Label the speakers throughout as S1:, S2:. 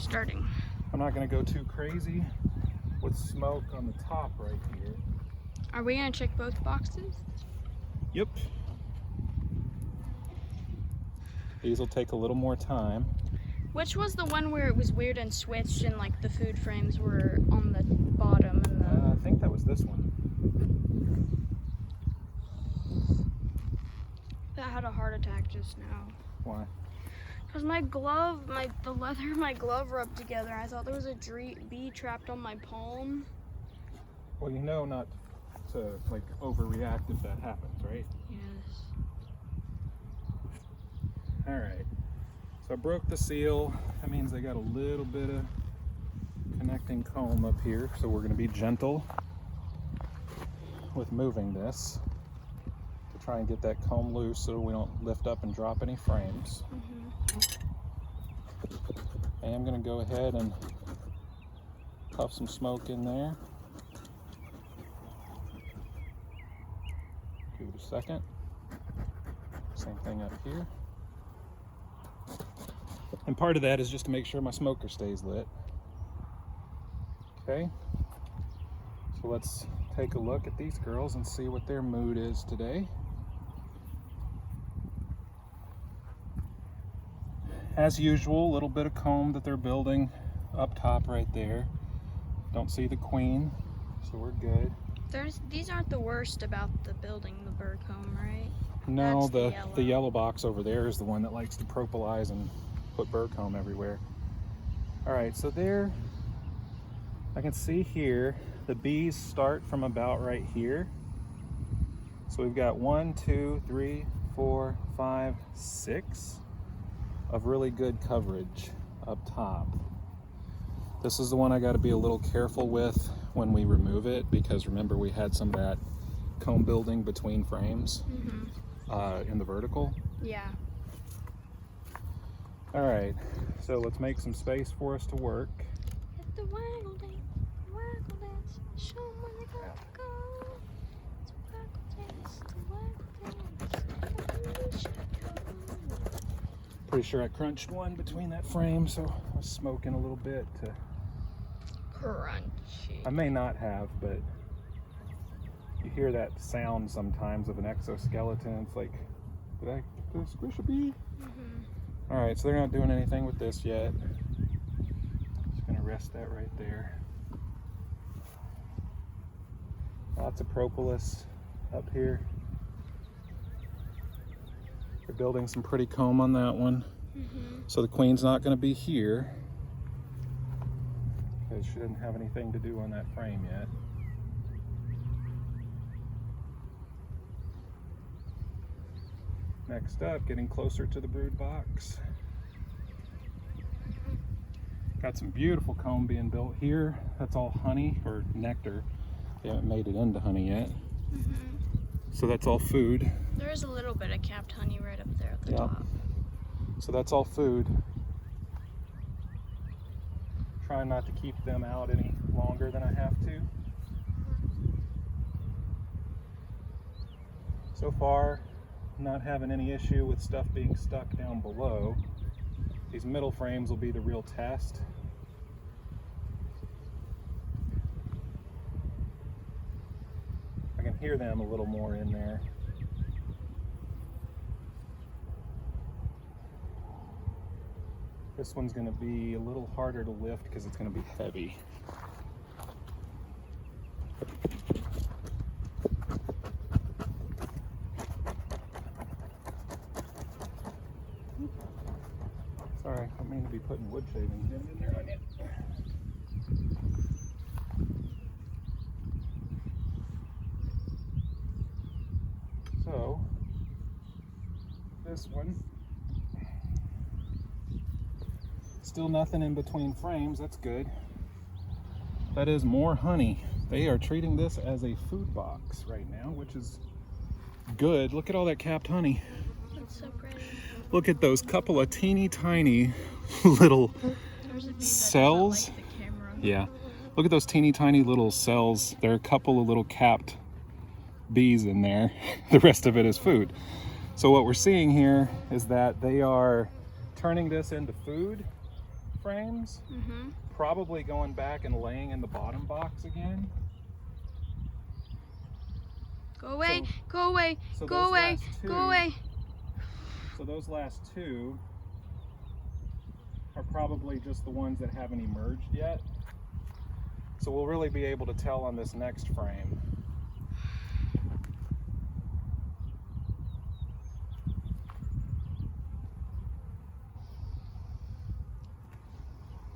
S1: starting.
S2: I'm not going to go too crazy with smoke on the top right here.
S1: Are we gonna check both boxes?
S2: Yep. These will take a little more time.
S1: Which was the one where it was weird and switched and like the food frames were on the bottom and the...
S2: I think that was this one.
S1: That had a heart attack just now.
S2: Why?
S1: Because my glove, the leather of my glove rubbed together. I thought there was a bee trapped on my palm.
S2: Well, you know not to like overreact if that happens, right?
S1: Yes.
S2: All right. So I broke the seal. That means I got a little bit of connecting comb up here. So we're going to be gentle with moving this to try and get that comb loose so we don't lift up and drop any frames. I am going to go ahead and puff some smoke in there. Give it a second. Same thing up here. And part of that is just to make sure my smoker stays lit. Okay. So let's take a look at these girls and see what their mood is today. As usual, a little bit of comb that they're building up top right there. Don't see the queen, so we're good.
S1: These aren't the worst about the building the bird comb, right?
S2: No,
S1: That's
S2: the yellow box over there is the one that likes to propolize and put bird comb everywhere. All right, so there, I can see here, the bees start from about right here. So we've got 1, 2, 3, 4, 5, 6 of really good coverage up top. This is the one I got to be a little careful with when we remove it, because remember we had some of that comb building between frames in the vertical.
S1: Yeah.
S2: All right, so let's make some space for us to work.
S1: Hit the waggle dance, show 'em where they gotta go. It's waggle dance,
S2: Pretty sure I crunched one between that frame, so I was smoking a little bit.
S1: Crunchy.
S2: I may not have, but you hear that sound sometimes of an exoskeleton. It's like, did I squish a bee? All right, so they're not doing anything with this yet. Just gonna rest that right there. Lots of propolis up here. They're building some pretty comb on that one. So the queen's not gonna be here because she didn't have anything to do on that frame yet. Next up, getting closer to the brood box. Got some beautiful comb being built here. That's all honey or nectar. They haven't made it into honey yet. So that's all food.
S1: There is a little bit of capped honey right up there at the top.
S2: So that's all food. Trying not to keep them out any longer than I have to. So far, not having any issue with stuff being stuck down below. These middle frames will be the real test. I can hear them a little more in there. This one's going to be a little harder to lift because it's going to be heavy. Sorry, I don't mean to be putting wood shavings in there on it. So, this one, still nothing in between frames, that's good. That is more honey. They are treating this as a food box right now, which is good. Look at all that capped honey.
S1: That's so pretty.
S2: Look at those couple of teeny tiny little cells.
S1: Like the camera.
S2: Yeah. Look at those teeny tiny little cells. There are a couple of little capped bees in there. The rest of it is food. So what we're seeing here is that they are turning this into food frames,
S1: Mm-hmm.
S2: probably going back and laying in the bottom box again.
S1: Go away,
S2: So-
S1: go away,
S2: so
S1: go
S2: those
S1: away,
S2: last
S1: go
S2: two-
S1: away.
S2: So those last two are probably just the ones that haven't emerged yet. So we'll really be able to tell on this next frame.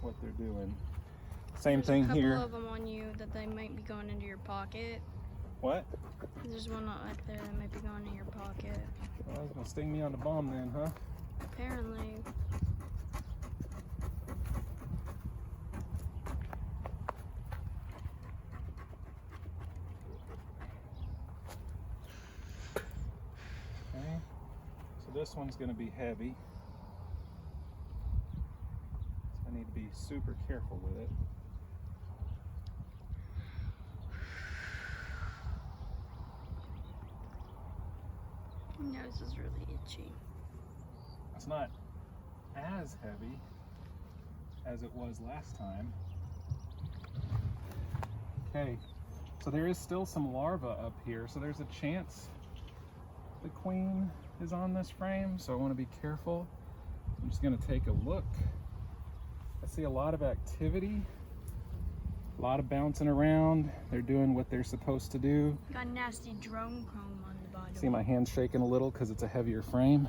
S2: What they're doing. Same
S1: There's
S2: thing
S1: a couple
S2: here.
S1: of them on you that they might be going into your pocket.
S2: What?
S1: There's one up there that might be going in your pocket.
S2: Well, it's gonna sting me on the bum then, huh?
S1: Apparently.
S2: Okay. So this one's gonna be heavy. So I need to be super careful with it.
S1: My nose is really itchy.
S2: It's not as heavy as it was last time. Okay, so there is still some larvae up here, so there's a chance the queen is on this frame, so I want to be careful. I'm just going to take a look. I see a lot of activity, a lot of bouncing around. They're doing what they're supposed to do.
S1: Got nasty drone comb on the bottom.
S2: See my hand shaking a little because it's a heavier frame.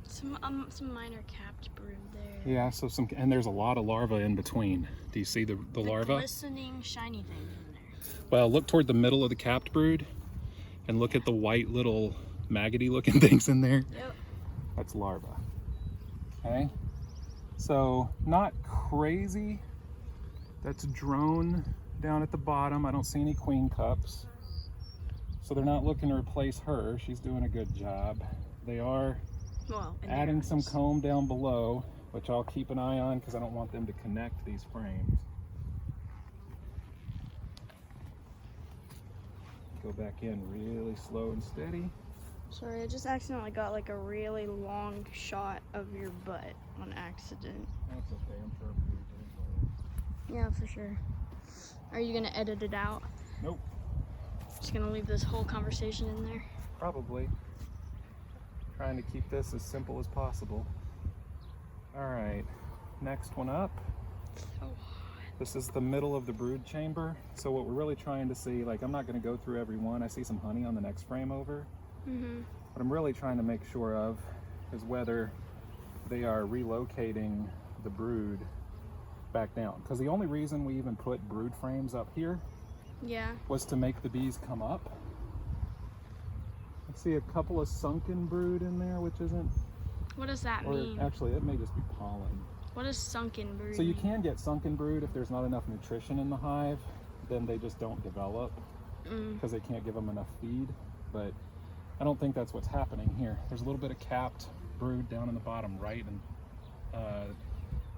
S1: Some minor capped brood there.
S2: Yeah, so and there's a lot of larvae in between. Do you see the larvae?
S1: Glistening shiny thing in there.
S2: Well, look toward the middle of the capped brood and look at the white little maggoty looking things in there.
S1: Yep.
S2: That's larvae. Okay, so not crazy. That's drone down at the bottom. I don't see any queen cups. So they're not looking to replace her. She's doing a good job. They are adding some comb down below, which I'll keep an eye on because I don't want them to connect these frames. Go back in really slow and steady.
S1: Sorry, I just accidentally got like a really long shot of your butt on accident.
S2: That's okay, I'm sure I'm doing
S1: Yeah, for sure. Are you gonna edit it out?
S2: Nope.
S1: Just gonna leave this whole conversation in there?
S2: Probably. Trying to keep this as simple as possible. All right, next one up.
S1: So
S2: This is the middle of the brood chamber. So what we're really trying to see, like I'm not gonna go through every one. I see some honey on the next frame over. What I'm really trying to make sure of is whether they are relocating the brood back down. Because the only reason we even put brood frames up here was to make the bees come up. I see a couple of sunken brood in there, which isn't...
S1: what does that mean?
S2: Actually, it may just be pollen.
S1: What is sunken brood?
S2: So you can get sunken brood if there's not enough nutrition in the hive, then they just don't develop because they can't give them enough feed. But I don't think that's what's happening here. There's a little bit of capped brood down in the bottom right, and the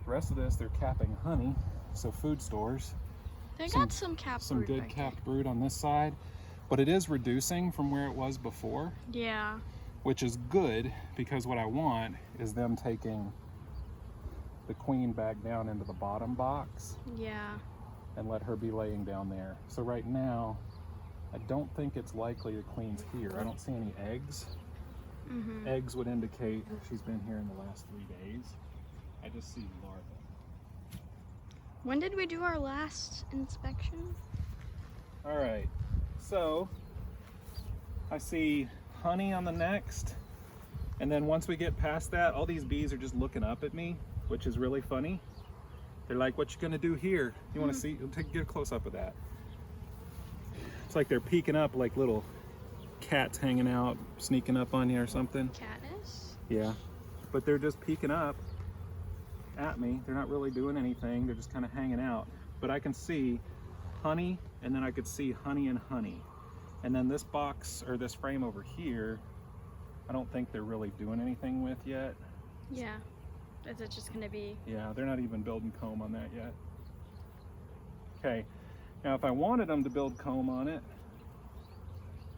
S2: rest of this they're capping honey, so food stores.
S1: They got some capped
S2: Some
S1: brood
S2: good
S1: back
S2: capped brood on this side, but it is reducing from where it was before.
S1: Yeah.
S2: Which is good because what I want is them taking the queen back down into the bottom box.
S1: Yeah.
S2: And let her be laying down there. So right now, I don't think it's likely the queen's here. I don't see any eggs. Eggs would indicate she's been here in the last 3 days. I just see larvae.
S1: When did we do our last inspection?
S2: All right, so I see honey on the next, and then once we get past that, all these bees are just looking up at me, which is really funny. They're like, what you gonna do here? You wanna see, get a close up of that. It's like they're peeking up like little cats hanging out, sneaking up on you or something.
S1: Katniss?
S2: Yeah, but they're just peeking up at me. They're not really doing anything. They're just kind of hanging out. But I can see honey, and then I could see honey and honey. And then this box, or this frame over here, I don't think they're really doing anything with yet.
S1: Yeah. Is it just gonna be...
S2: Yeah, they're not even building comb on that yet. Okay, now if I wanted them to build comb on it,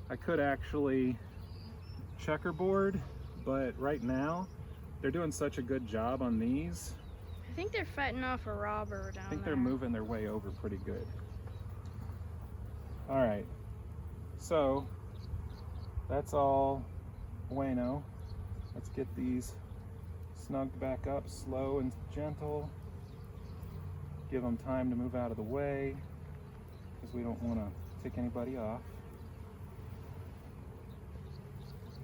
S2: I could actually checkerboard, but right now, they're doing such a good job on these
S1: I think they're fighting off a robber down
S2: I think
S1: there.
S2: they're moving their way over pretty good. All right, so that's all bueno. Let's get these snugged back up, slow and gentle. Give them time to move out of the way because we don't want to tick anybody off.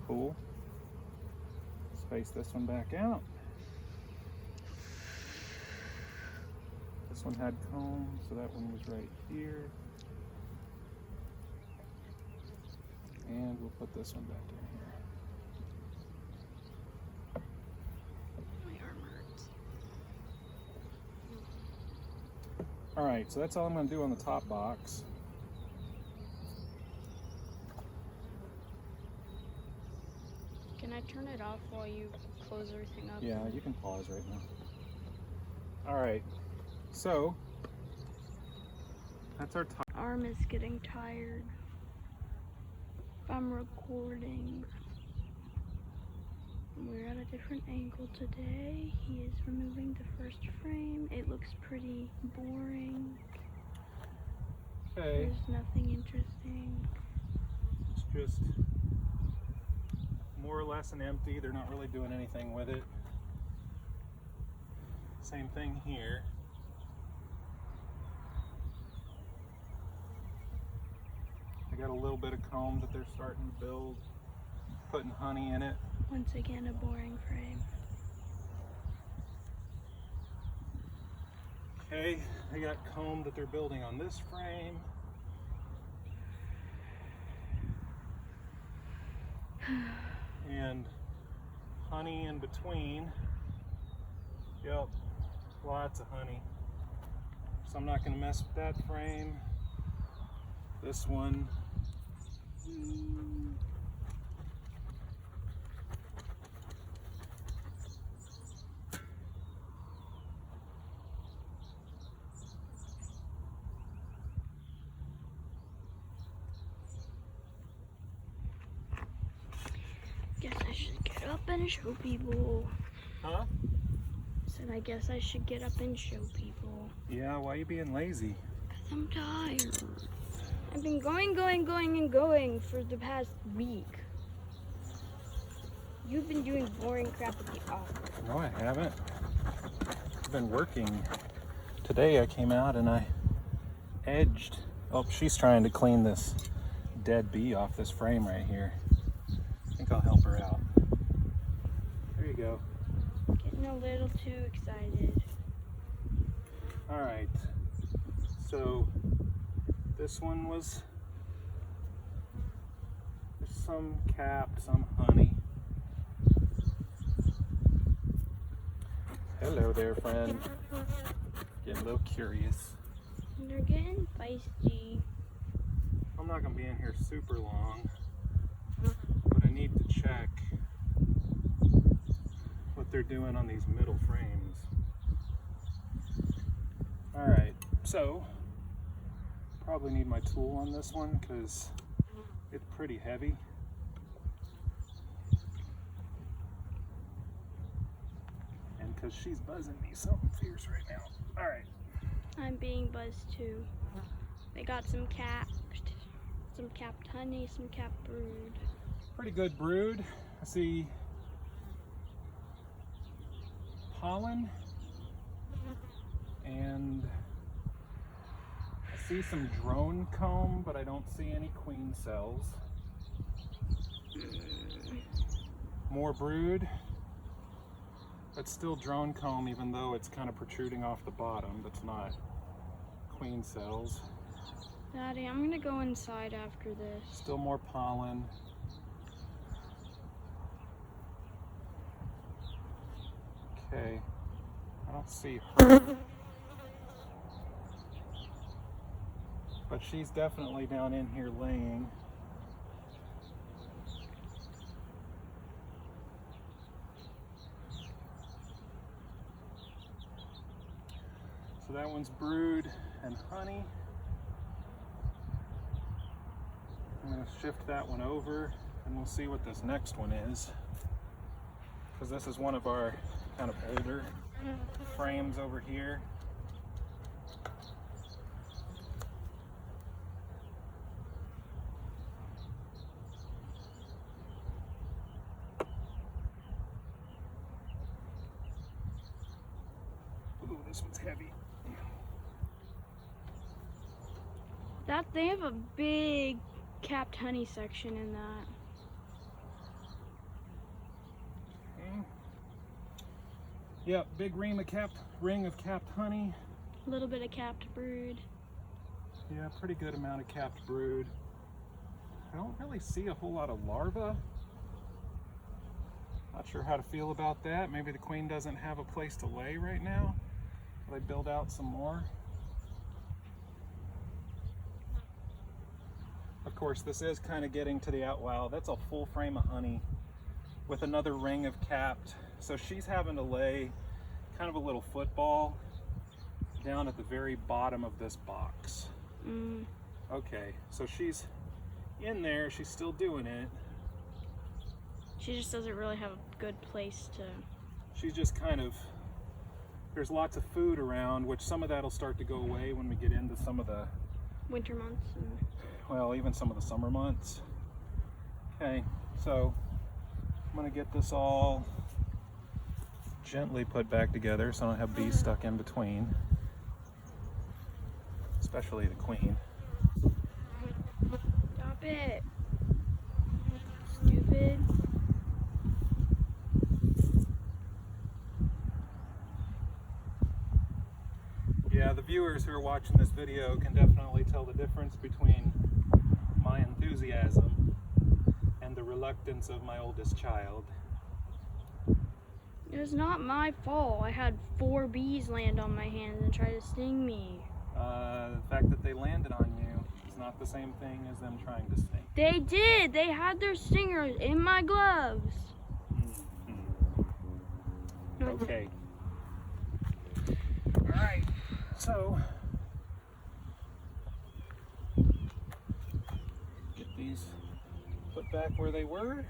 S2: Cool. Space this one back out. This one had comb, so that one was right here. And we'll put this one back in here.
S1: My arm hurts.
S2: All right, so that's all I'm going to do on the top box.
S1: Can I turn it off while you close everything up?
S2: Yeah, you can pause right now. All right, so that's our top.
S1: Arm is getting tired. If I'm recording. We're at a different angle today. He is removing the first frame. It looks pretty boring.
S2: Okay,
S1: There's nothing interesting.
S2: it's just more or less an empty. They're not really doing anything with it. Same thing here. I got a little bit of comb that they're starting to build, putting honey in it.
S1: Once again, a boring frame.
S2: Okay, they got comb that they're building on this frame. And honey in between. Yep, lots of honey. So I'm not going to mess with that frame. This one.
S1: Guess I should get up and show people.
S2: Huh?
S1: Said I guess I should get up and show people.
S2: Yeah, why are you being lazy?
S1: 'Cause I'm tired. I've been going for the past week. You've been doing boring crap at the office.
S2: No, I haven't. I've been working. Today I came out and I edged. Oh, she's trying to clean this dead bee off this frame right here. I think I'll help her out. There you go.
S1: Getting a little too excited.
S2: All right. So this one was there's some capped, some honey. Hello there, friend. Getting a little curious.
S1: They're getting feisty.
S2: I'm not gonna be in here super long, but I need to check what they're doing on these middle frames. All right, so probably need my tool on this one because it's pretty heavy. And because she's buzzing me something fierce right now. All right.
S1: I'm being buzzed too. They got some capped honey, some capped brood.
S2: Pretty good brood. I see pollen and I see some drone comb, but I don't see any queen cells. More brood, but still drone comb, even though it's kind of protruding off the bottom. That's not queen cells.
S1: Daddy, I'm gonna go inside after this.
S2: Still more pollen. Okay, I don't see her. But she's definitely down in here laying. So that one's brood and honey. I'm going to shift that one over and we'll see what this next one is. Because this is one of our kind of older frames over here. Ooh, this one's heavy.
S1: They have a big capped honey section in that.
S2: Yep, big ring of capped honey.
S1: A little bit of capped brood.
S2: Yeah, pretty good amount of capped brood. I don't really see a whole lot of larvae. Not sure how to feel about that. Maybe the queen doesn't have a place to lay right now. Will they build out some more? Of course, this is kind of getting to the wow, that's a full frame of honey with another ring of capped. So she's having to lay kind of a little football down at the very bottom of this box. Okay, so she's in there, she's still doing it.
S1: She just doesn't really have a good place to...
S2: She's just kind of, there's lots of food around, which some of that'll start to go away when we get into some of the
S1: winter months.
S2: Well, even some of the summer months. Okay, so I'm gonna get this all gently put back together so I don't have bees stuck in between, especially the queen.
S1: Stop it. Stupid.
S2: Yeah, the viewers who are watching this video can definitely tell the difference between my enthusiasm and the reluctance of my oldest child.
S1: It was not my fault. I had 4 bees land on my hands and try to sting me.
S2: The fact that they landed on you is not the same thing as them trying to sting.
S1: They did! They had their stingers in my gloves.
S2: Okay. Alright, so get these put back where they were.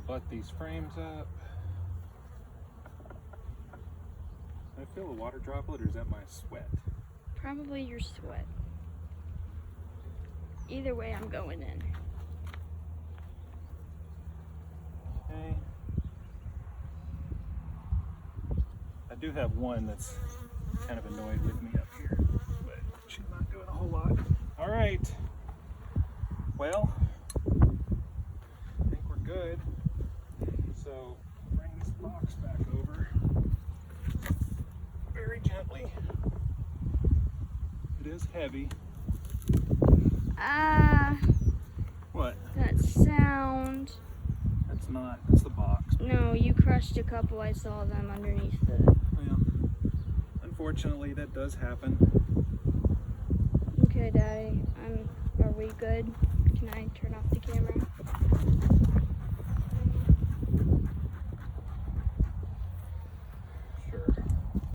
S2: Butt these frames up. I feel a water droplet, or is that my sweat?
S1: Probably your sweat. Either way, I'm going in.
S2: Okay. I do have one that's kind of annoyed with me up here, but she's not doing a whole lot. All right. Well, I think we're good. So bring this box back over very gently. It is heavy. What?
S1: That sound.
S2: That's the box.
S1: No, you crushed a couple. I saw them underneath the...
S2: Well, unfortunately that does happen.
S1: Okay, Daddy. Are we good? Can I turn off the camera?